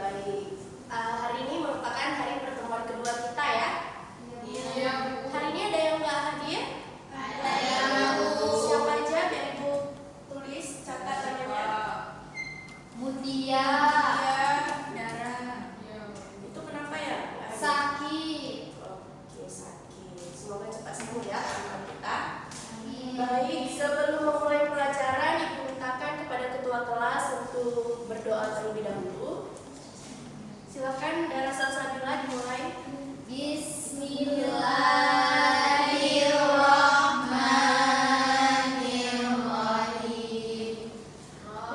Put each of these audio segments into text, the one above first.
baik. Hari ini merupakan hari pertemuan kedua kita ya. Iya, Bu. Hari ini ada yang nggak hadir? Ada, Bu. Siapa aja? Biar Ibu tulis catatannya. Mutia. Dara. Itu kenapa ya? Sakit. Oke, sakit. Semoga cepat sembuh ya teman kita. Amin. Baik, sebelum memulai pelajaran, Ibu mintakan kepada ketua kelas untuk berdoa terlebih dahulu. Silakan Dara Salsabila dimulai. Bismillahirrahmanirrahim.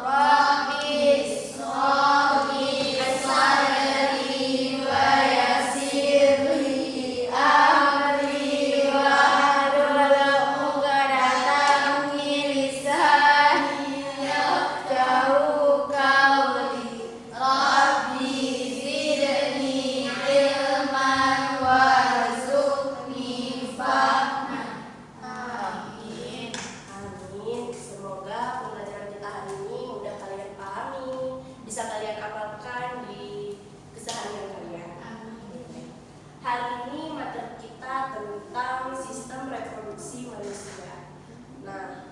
Rabbis shrahli sadri wa yassirli amri wahlul 'uqdatam min lisani yafqahu qawli. Rabbi zidni ilman warzuqni fahman. Amin. Amin. Semoga pembelajaran kita hari ini mudah kalian pahami, bisa kalian amalkan di keseharian kalian. Hari ini materi kita tentang sistem reproduksi manusia. Nah,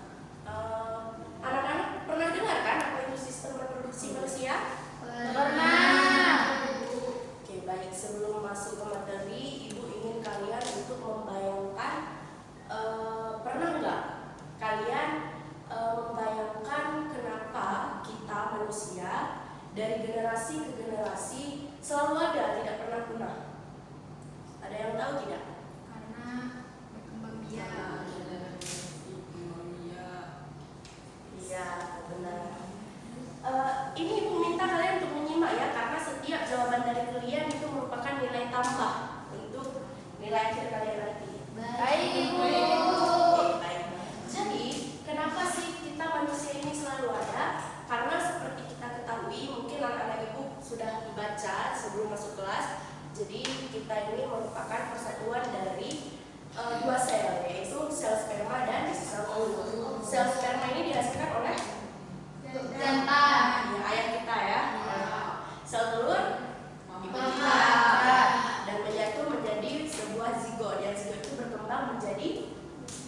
anak-anak pernah dengar kan apa itu sistem reproduksi manusia? Pernah. Oke, baik. Sebelum masuk ke materi, Ibu ingin kalian untuk membayangkan, pernah nggak kalian membayangkan kenapa kita manusia dari generasi ke generasi selalu ada, tidak pernah punah? Ada yang tahu tidak? Karena berkembang biak. Iya, benar. Ini Ibu minta kalian untuk menyimak ya, karena setiap jawaban dari kalian itu merupakan nilai tambah untuk nilai akhir kalian nanti. Baik, Ibu. Oke, baik. Jadi, kenapa sih kita manusia ini selalu ada? Karena seperti kita ketahui, mungkin anak-anak Ibu sudah dibaca sebelum masuk kelas. Jadi, kita ini merupakan persatuan dari dua sel, yaitu sel sperma dan sel telur. Sel sperma ini dihasilkan oleh Jantan. ya, ayah kita ya. Sel telur ibu kita dan menyatu menjadi sebuah zigot. Yang zigot itu berkembang menjadi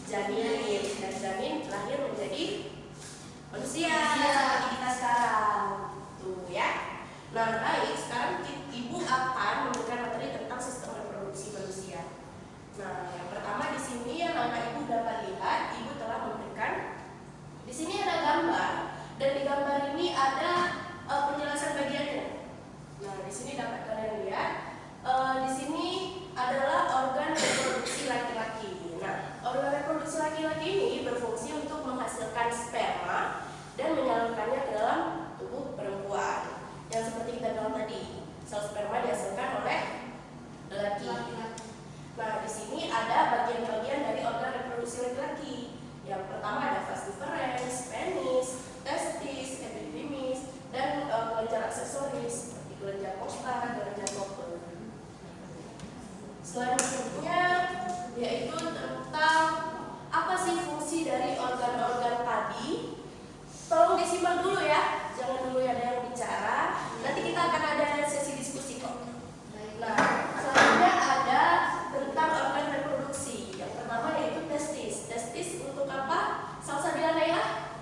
janin, dan janin lahir menjadi manusia seperti kita sekarang. Tuh ya. Nah, baik, sekarang Ibu akan memberikan materi tentang sistem reproduksi manusia. Nah, yang pertama di sini yang anak Ibu dapat lihat, Ibu telah memberikan di sini ada gambar, dan di gambar ini ada penjelasan bagiannya. Nah, di sini dapat kalian lihat, di sini adalah organ reproduksi laki-laki. Nah, organ reproduksi laki-laki ini berfungsi untuk menghasilkan sperma dan menyalurkannya ke dalam tubuh perempuan. Yang seperti kita bilang tadi, sel sperma dihasilkan oleh laki. Nah, di sini ada bagian-bagian dari organ reproduksi laki-laki. Yang pertama ada vas deferens, penis, testis, epididymis, dan kelenjar aksesoris seperti kelenjar kosta, kelenjar Doppler. Selanjutnya yaitu tentang apa sih fungsi dari organ-organ tadi. Tolong disimak dulu ya, jangan dulu ada yang bicara. Nanti kita akan ada sesi diskusi kok. Nah, selanjutnya ada tentang organ reproduksi. Yang pertama yaitu testis. Testis untuk apa? Salsabila Naila?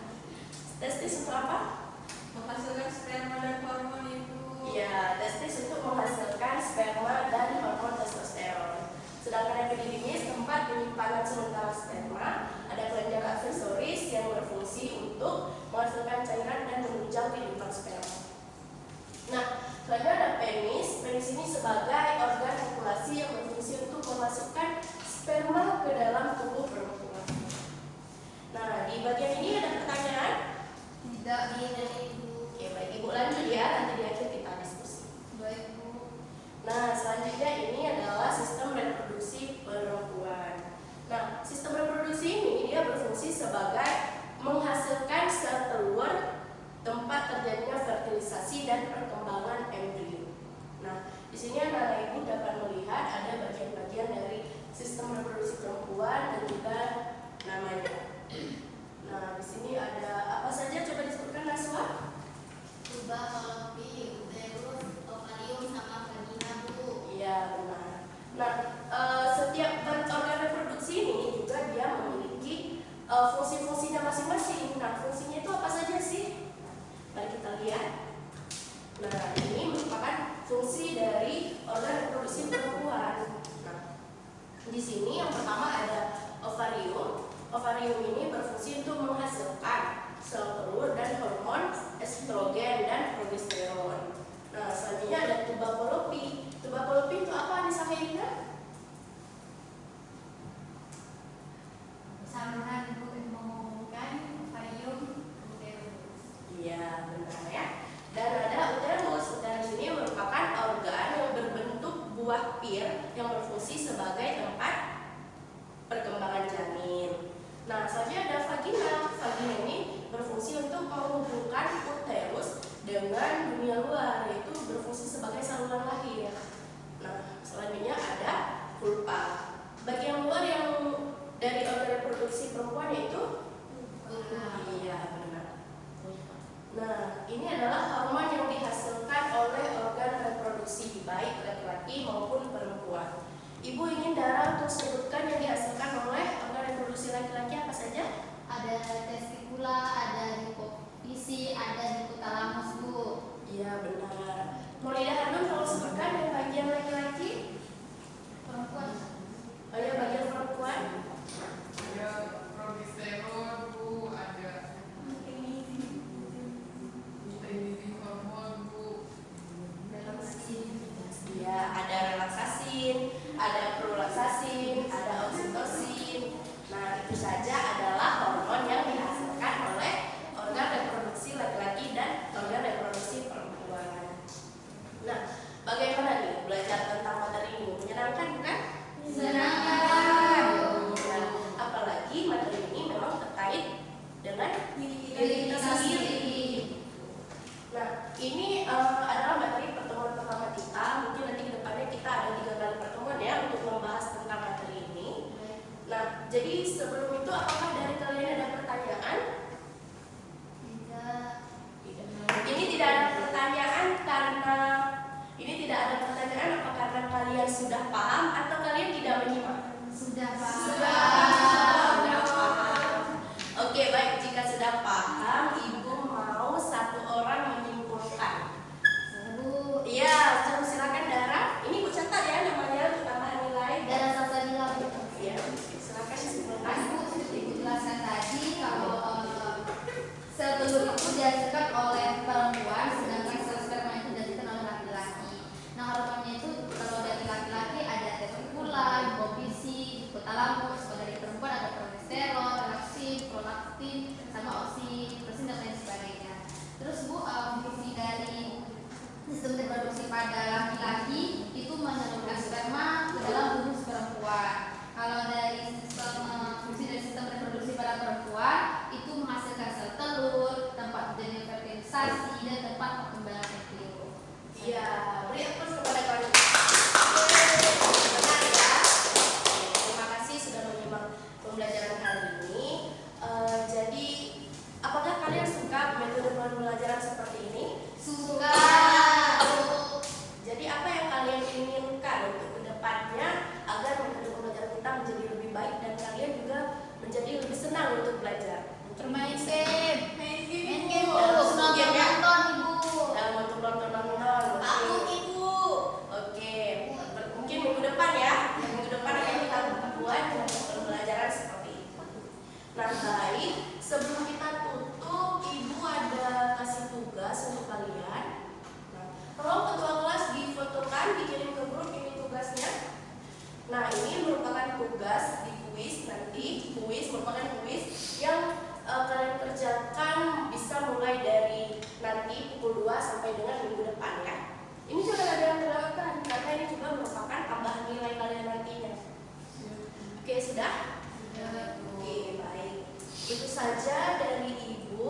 Testis untuk apa? Menghasilkan sperma dan hormon itu. Iya, testis untuk menghasilkan sperma dan hormon testosteron. Sedangkan epididymis tempat penyimpanan sementara sperma. Ada kelenjar aksesoris yang berfungsi untuk menghasilkan cairan dan menunjang kehidupan sperma. Nah, selanjutnya ada penis. Penis ini sebagai organ populasi yang berfungsi untuk memasukkan sperma ke dalam tubuh perempuan. Nah, di bagian ini ada pertanyaan? Tidak, Ibu. Oke, baik, Ibu lanjut ya, nanti di akhir kita diskusi. Baik, Bu. Nah, selanjutnya ini adalah sistem reproduksi perempuan. Nah, sistem reproduksi ini dia berfungsi sebagai menghasilkan sel telur, tempat terjadinya fertilisasi dan perkembangan embrio. Nah, di sini anak Ibu dapat melihat ada bagian-bagian dari sistem reproduksi perempuan dan juga namanya. Nah, di sini ada apa saja? Coba disebutkan, Naswa. Tuba, sini yang pertama ada ovarium. Ovarium ini berfungsi untuk menghasilkan sel telur dan hormon estrogen dan progesteron. Nah, selanjutnya ada tuba fallopi. Tuba fallopi itu apa Anissa Kairina? Saluran untuk menghubungkan ovarium uterus. Iya, benar ya. Dan ada uterus. Uterus ini merupakan organ yang berbentuk buah pir yang berfungsi sebagai tempat perkembangan janin. Nah, selanjutnya ada vagina. Vagina ini berfungsi untuk menghubungkan uterus dengan dunia luar, yaitu berfungsi sebagai saluran lahir. Nah, selanjutnya ada vulva. Bagian luar yang dari organ reproduksi perempuan yaitu iya, benar. Nah, ini adalah hormon yang dihasilkan oleh organ reproduksi baik laki-laki maupun perempuan. Ibu ingin Dara untuk sebutkan yang dihasilkan oleh organ reproduksi laki-laki apa saja? Ada testikula, ada hipofisi, ada hipotalamus, Bu. Iya, benar. Maulida Hanum kalau sebutkan yang bagian laki-laki? Perempuan. Oh ya, bagian perempuan? Ada progesteron, Bu, ada trimisi hormon, Bu. Ya, ada relaksasin, ada prolaksasin, ada oksitosin. Nah, itu saja adalah hormon yang dihasilkan oleh organ reproduksi laki-laki dan organ reproduksi perempuan. Nah, bagaimana nih belajar tentang materi ini? Menyenangkan bukan? Menyenangkan. Nah, apalagi materi ini memang terkait dengan diri kita sendiri. Nah, ini adalah materi pertemuan pertama kita. Mungkin nanti ke depannya kita ada 3 kali pertemuan ya untuk membahas tentang materi ini. Nah, jadi sebelum itu apakah dari kalian ada pertanyaan? Tidak. Ini tidak ada pertanyaan karena apa karena kalian sudah paham atau kalian tidak menyimak? Sudah, Pak. Sudah paham. Oke, baik. Jika sudah paham, Ibu mau satu orang menyimpulkan. Bu. Iya, silakan Dara. Ini Bu catat ya namanya untuk tambahan nilai. Dara Salsabila, Bu. Iya, silakan disimpulkan. Ibu sudah dijelaskan tadi kalau sel telur itu dihasilkan oleh perempuan, sedangkan sel sperma itu dihasilkan oleh laki-laki. Nah, hormonnya itu kalau dari laki-laki ada testikula, hipofisi, hipotalamus. Kalau dari perempuan ada progesteron, relaksin, prolaktin, sama oksitosin dan lain sebagainya. Terus Bu, fungsi dari sistem reproduksi pada laki-laki itu menyalurkan sperma ke dalam tubuh perempuan. Kalau dari fungsi dari sistem reproduksi pada perempuan itu menghasilkan sel telur, tempat terjadinya fertilisasi dan tempat perkembangan embriyo. Iya, beri aplaus kepada kalian. Benar ya. Terima kasih sudah menyimak pembelajaran kali ini. Jadi, apakah kalian suka metode pembelajaran seperti ini? Suka. Jadi, apa yang kalian inginkan untuk kedepannya agar metode pembelajaran kita menjadi lebih baik dan kalian juga menjadi lebih senang untuk belajar? Bermain game. Main Main game, game, Bu. Bu. Nonton Nonton, ya? Ibu. Dalam untuk nonton. Aku, Ibu. Oke, mungkin minggu depan ya. Minggu depan akan kita buat pembelajaran seperti itu. Nah, baik. Sebelum kita tutup, Ibu ada kasih tugas untuk kalian. Nah, tolong ketua kelas difotokan, dikirim ke grup ini tugasnya. Nah, ini merupakan tugas di kuis nanti. Kuis merupakan kuis yang kalian kerjakan bisa mulai dari nanti pukul 2 sampai dengan minggu depan ya. Ini juga ada yang dilakukan karena ini juga merupakan tambahan nilai kalian nantinya. Oke, sudah? Oke, baik. Itu saja dari Ibu.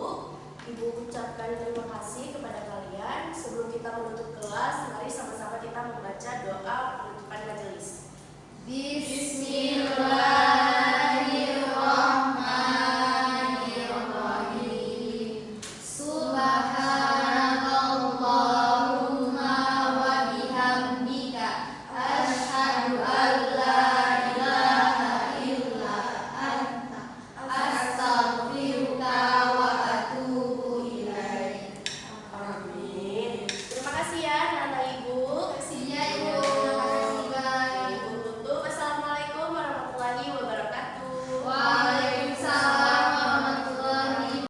Ibu ucapkan terima kasih kepada kalian. Sebelum kita menutup kelas, mari sama-sama kita membaca doa penutupan majelis. Bismillah.